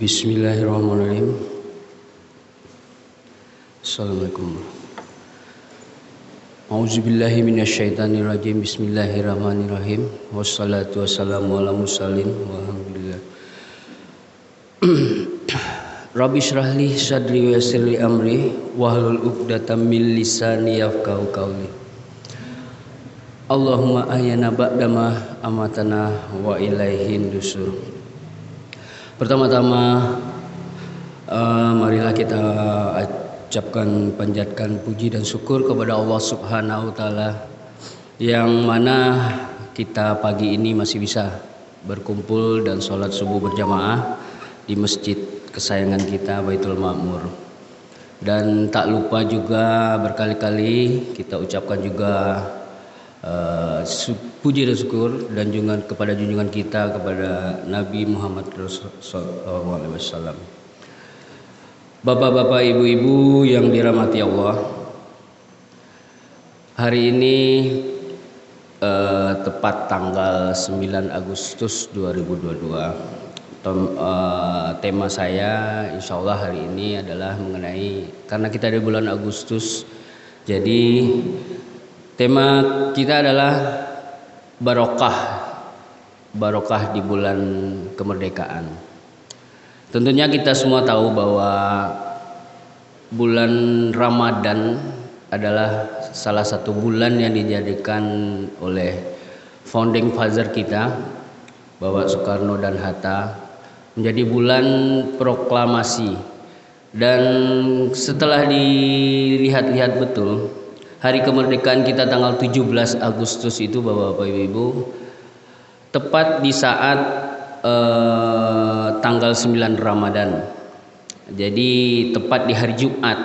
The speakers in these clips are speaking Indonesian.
Bismillahirrahmanirrahim. Assalamualaikum. A'udzubillahi minasyaitonirrajim. Bismillahirrahmanirrahim. Wassalatu wassalamu ala mursalin walhamdulillah. Rabbi shrahli sadri wa yassir li amri wahlul 'uqdatam min lisani yafqahu qawli. Allahumma ahyana ba'dama amatana wa ilaihin nusur. Pertama-tama marilah kita ucapkan panjatkan puji dan syukur kepada Allah Subhanahu wa taala yang mana kita pagi ini masih bisa berkumpul dan sholat subuh berjamaah di masjid kesayangan kita Baitul Ma'mur. Dan tak lupa juga berkali-kali kita ucapkan juga puji dan syukur dan junjungan kepada junjungan kita kepada Nabi Muhammad sallallahu alaihi wasallam. Bapak-bapak, ibu-ibu yang dirahmati Allah, hari ini tepat tanggal 9 Agustus 2022. Tema saya insya Allah hari ini adalah mengenai, karena kita di bulan Agustus, jadi tema kita adalah barokah di bulan kemerdekaan. Tentunya kita semua tahu bahwa bulan Ramadan adalah salah satu bulan yang dijadikan oleh founding father kita, Bapak Soekarno dan Hatta, menjadi bulan proklamasi. Dan setelah dilihat-lihat betul, hari kemerdekaan kita tanggal 17 Agustus itu Bapak-bapak Ibu-ibu, tepat di saat tanggal 9 Ramadan. Jadi tepat di hari Jumat.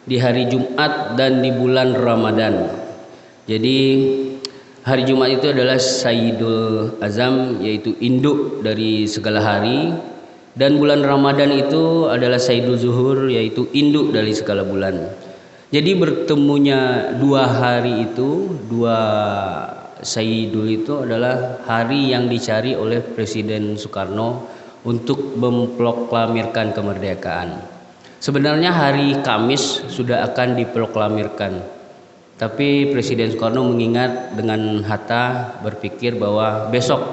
Di hari Jumat dan di bulan Ramadan. Jadi hari Jumat itu adalah Sayyidul Azam, yaitu induk dari segala hari. Dan bulan Ramadan itu adalah Sayyidul Zuhur, yaitu induk dari segala bulan. Jadi bertemunya dua hari itu, dua Sayyidul itu adalah hari yang dicari oleh Presiden Soekarno untuk memproklamirkan kemerdekaan. Sebenarnya hari Kamis sudah akan diproklamirkan, tapi Presiden Soekarno mengingat dengan Hatta, berpikir bahwa besok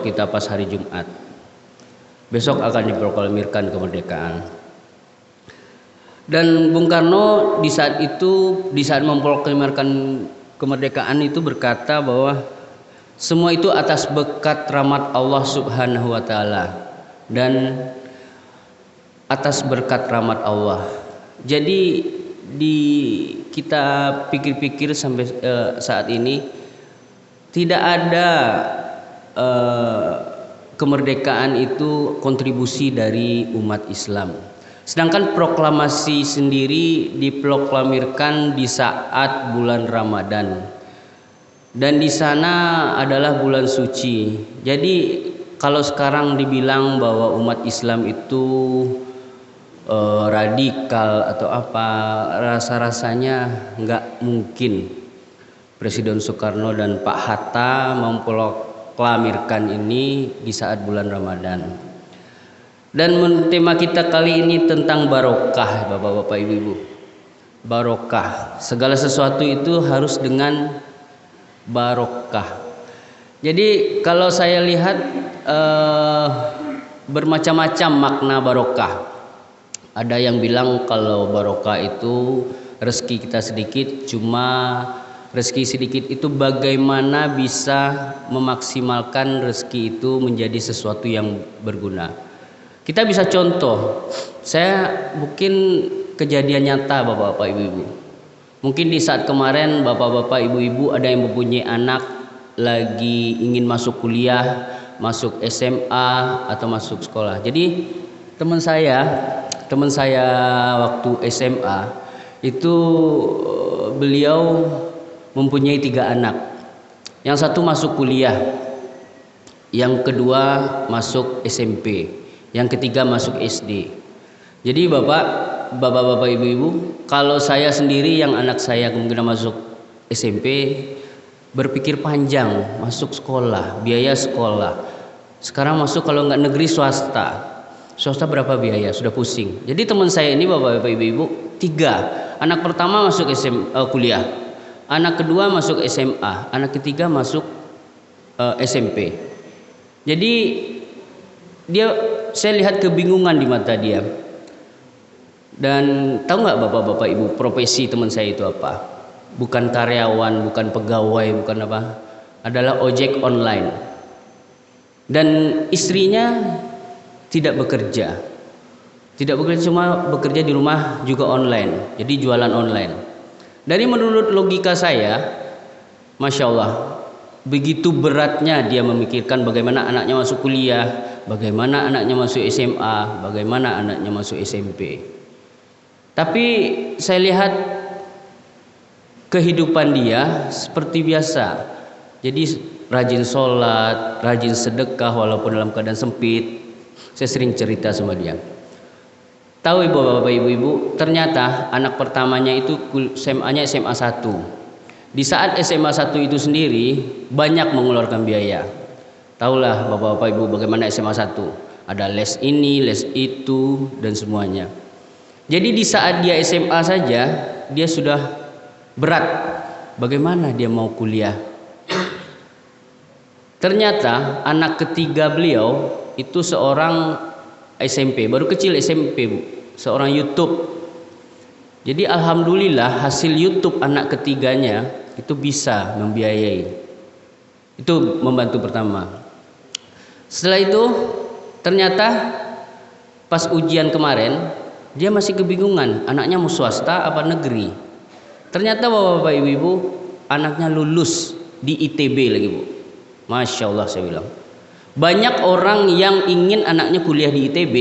kita pas hari Jumat, besok akan diproklamirkan kemerdekaan. Dan Bung Karno di saat memproklamirkan kemerdekaan itu berkata bahwa semua itu atas berkat rahmat Allah Subhanahu wa taala dan atas berkat rahmat Allah. Jadi kita pikir-pikir sampai saat ini tidak ada kemerdekaan itu kontribusi dari umat Islam. Sedangkan proklamasi sendiri diproklamirkan di saat bulan Ramadan. Dan di sana adalah bulan suci. Jadi kalau sekarang dibilang bahwa umat Islam itu radikal atau apa, rasa-rasanya nggak mungkin Presiden Soekarno dan Pak Hatta memproklamirkan ini di saat bulan Ramadan. Dan tema kita kali ini tentang barokah, Bapak-bapak, Ibu-ibu. Barokah. Segala sesuatu itu harus dengan barokah. Jadi kalau saya lihat bermacam-macam makna barokah. Ada yang bilang kalau barokah itu rezeki kita sedikit, cuma rezeki sedikit itu bagaimana bisa memaksimalkan rezeki itu menjadi sesuatu yang berguna. Kita bisa contoh, saya mungkin kejadian nyata Bapak-bapak, Ibu-ibu. Mungkin di saat kemarin Bapak-bapak, Ibu-ibu ada yang mempunyai anak lagi ingin masuk kuliah, masuk SMA atau masuk sekolah. Jadi teman saya waktu SMA itu beliau mempunyai 3 anak. Yang satu masuk kuliah, yang kedua masuk SMP, yang ketiga masuk SD. Jadi bapak-bapak, ibu-ibu, kalau saya sendiri yang anak saya kemungkinan masuk SMP, berpikir panjang masuk sekolah, biaya sekolah. Sekarang masuk kalau nggak negeri swasta, swasta berapa biaya, sudah pusing. Jadi teman saya ini bapak-bapak ibu-ibu 3, anak pertama masuk kuliah, anak kedua masuk SMA, anak ketiga masuk SMP. Jadi saya lihat kebingungan di mata dia. Dan tahu nggak bapak-bapak ibu, profesi teman saya itu apa? Bukan karyawan, bukan pegawai, bukan apa, adalah ojek online. Dan istrinya tidak bekerja, cuma bekerja di rumah juga online, jadi jualan online. Dari menurut logika saya, masya Allah, begitu beratnya dia memikirkan bagaimana anaknya masuk kuliah, bagaimana anaknya masuk SMA, bagaimana anaknya masuk SMP. Tapi saya lihat kehidupan dia seperti biasa. Jadi rajin sholat, rajin sedekah walaupun dalam keadaan sempit. Saya sering cerita sama dia. Tahu ibu bapak ibu-ibu, ternyata anak pertamanya itu SMA-nya SMA 1. Di saat SMA 1 itu sendiri banyak mengeluarkan biaya. Tahulah bapak-bapak ibu bagaimana SMA 1. Ada les ini, les itu, dan semuanya. Jadi di saat dia SMA saja dia sudah berat. Bagaimana dia mau kuliah? Ternyata anak ketiga beliau itu seorang SMP, baru kecil SMP, Bu. Seorang YouTube. Jadi alhamdulillah hasil YouTube anak ketiganya itu bisa membiayai. Itu membantu pertama. Setelah itu ternyata pas ujian kemarin dia masih kebingungan, anaknya mau swasta apa negeri. Ternyata bapak-bapak ibu-ibu, anaknya lulus di ITB lagi, Bu. Masya Allah saya bilang. Banyak orang yang ingin anaknya kuliah di ITB,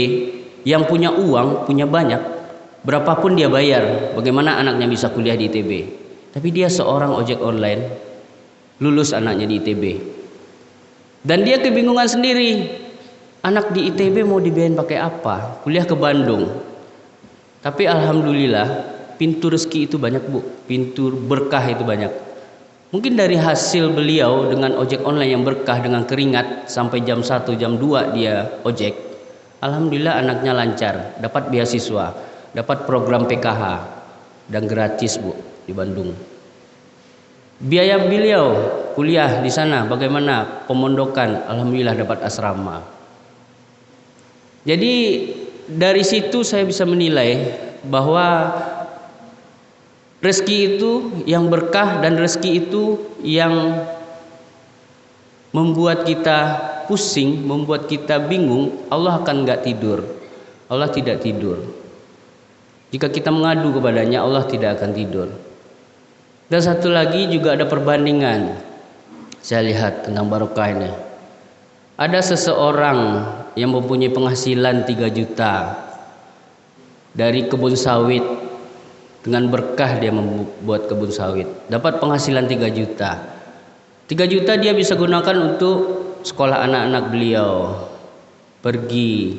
yang punya uang, punya banyak, berapapun dia bayar. Bagaimana anaknya bisa kuliah di ITB? Tapi dia seorang ojek online, lulus anaknya di ITB. Dan dia kebingungan sendiri. Anak di ITB mau dibiayain pakai apa? Kuliah ke Bandung. Tapi alhamdulillah pintu rezeki itu banyak, Bu. Pintu berkah itu banyak. Mungkin dari hasil beliau dengan ojek online yang berkah dengan keringat sampai jam 1, jam 2 dia ojek. Alhamdulillah anaknya lancar, dapat beasiswa, dapat program PKH dan gratis, Bu, di Bandung. Biaya beliau kuliah di sana bagaimana? Pemondokan, alhamdulillah dapat asrama. Jadi dari situ saya bisa menilai bahwa rezeki itu yang berkah dan rezeki itu yang membuat kita pusing, membuat kita bingung. Allah akan nggak tidur. Allah tidak tidur. Jika kita mengadu kepadanya, Allah tidak akan tidur. Dan satu lagi juga ada perbandingan. Saya lihat tentang barokah ini. Ada seseorang yang mempunyai penghasilan 3 juta dari kebun sawit. Dengan berkah dia membuat kebun sawit, dapat penghasilan 3 juta. 3 juta dia bisa gunakan untuk sekolah anak-anak beliau, pergi,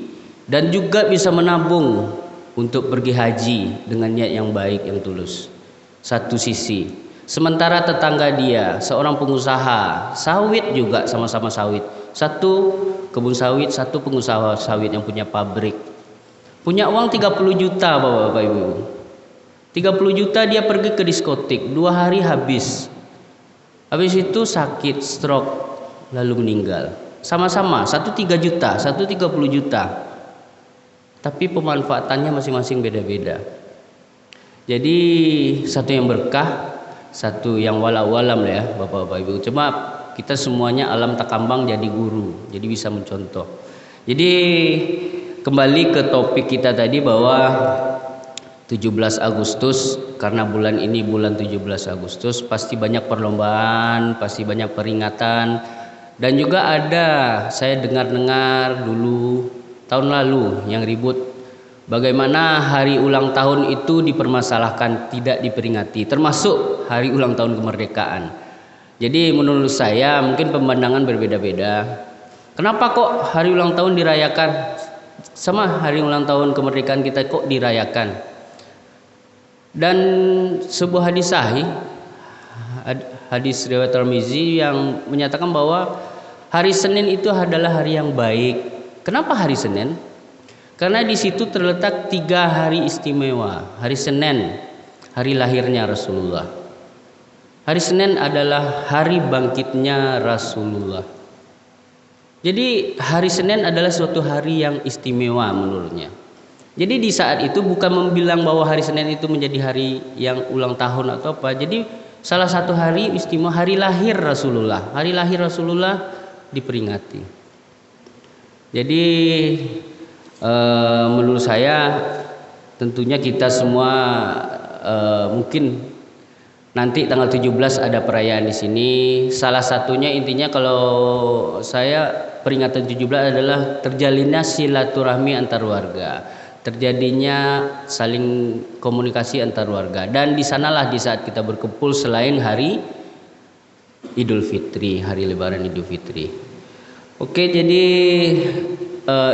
dan juga bisa menabung untuk pergi haji dengan niat yang baik, yang tulus. Satu sisi. Sementara tetangga dia seorang pengusaha sawit juga, sama-sama sawit. Satu kebun sawit, satu pengusaha sawit yang punya pabrik. Punya uang 30 juta Bapak Ibu. 30 juta dia pergi ke diskotik, 2 hari habis. Habis itu sakit, stroke, lalu meninggal. Sama-sama, satu 3 juta, satu 30 juta. Tapi pemanfaatannya masing-masing beda-beda. Jadi satu yang berkah, satu yang walau-walam ya Bapak-bapak Ibu. Cuma kita semuanya alam takambang jadi guru, jadi bisa mencontoh. Jadi kembali ke topik kita tadi bahwa 17 Agustus, karena bulan ini bulan 17 Agustus pasti banyak perlombaan, pasti banyak peringatan. Dan juga ada, saya dengar-dengar dulu tahun lalu yang ribut bagaimana hari ulang tahun itu dipermasalahkan, tidak diperingati, termasuk hari ulang tahun kemerdekaan. Jadi menurut saya mungkin pemandangan berbeda-beda. Kenapa kok hari ulang tahun dirayakan sama hari ulang tahun kemerdekaan kita kok dirayakan? Dan sebuah hadis sahih, hadis riwayat Tirmizi yang menyatakan bahwa hari Senin itu adalah hari yang baik. Kenapa hari Senin? Karena di situ terletak 3 hari istimewa. Hari Senin, hari lahirnya Rasulullah. Hari Senin adalah hari bangkitnya Rasulullah. Jadi hari Senin adalah suatu hari yang istimewa menurutnya. Jadi di saat itu bukan membilang bahwa hari Senin itu menjadi hari yang ulang tahun atau apa. Jadi salah satu hari istimewa, hari lahir Rasulullah. Hari lahir Rasulullah diperingati. Jadi menurut saya tentunya kita semua mungkin nanti tanggal 17 ada perayaan di sini. Salah satunya intinya kalau saya peringatan 17 adalah terjalinnya silaturahmi antar warga, terjadinya saling komunikasi antar warga, dan di sanalah di saat kita berkumpul selain hari Idul Fitri, hari Lebaran Idul Fitri. Oke, jadi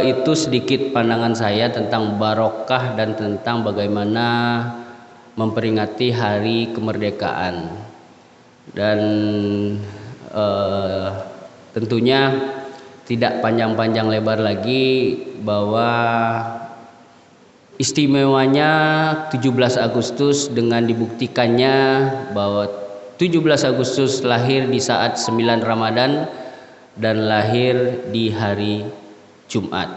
itu sedikit pandangan saya tentang barokah dan tentang bagaimana memperingati hari kemerdekaan. Dan tentunya tidak panjang-panjang lebar lagi bahwa istimewanya 17 Agustus dengan dibuktikannya bahwa 17 Agustus lahir di saat 9 Ramadan dan lahir di hari Jumat.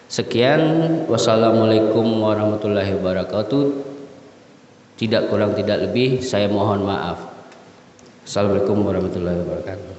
Sekian, wassalamualaikum warahmatullahi wabarakatuh. Tidak kurang tidak lebih saya mohon maaf. Assalamualaikum warahmatullahi wabarakatuh.